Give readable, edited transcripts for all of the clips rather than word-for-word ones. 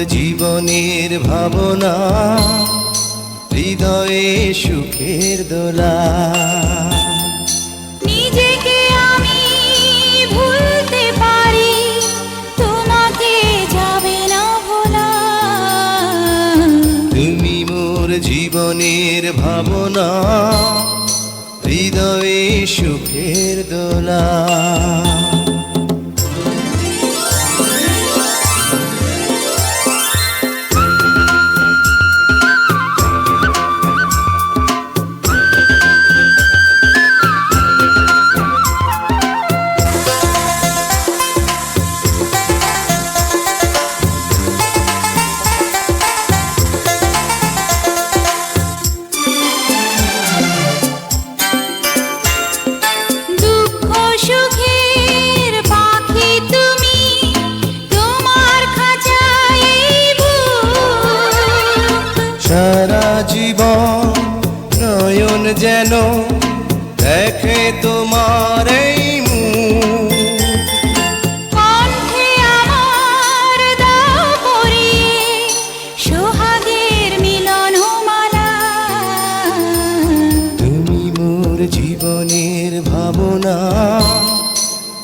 জীবনের ভাবনা, হৃদয়ে সুখের দোলা। নিজেকে আমি ভুলতে পারি, তোমাকে যাবে না ভোলা। তুমি মোর জীবনের ভাবনা, হৃদয়ে সুখের দোলা। দুঃখ সুখের পাখি তুমি, তোমার খাঁচায় এই বুক। সারা জীবন নয়ন যেন দেখে তোমার এই মুখ। কণ্ঠে আমার দাও পরিয়ে সোহাগের মিলনমালা। তুমি মোর জীবনের ভাবনা,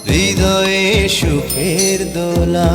হৃদয়ে সুখের দোলা।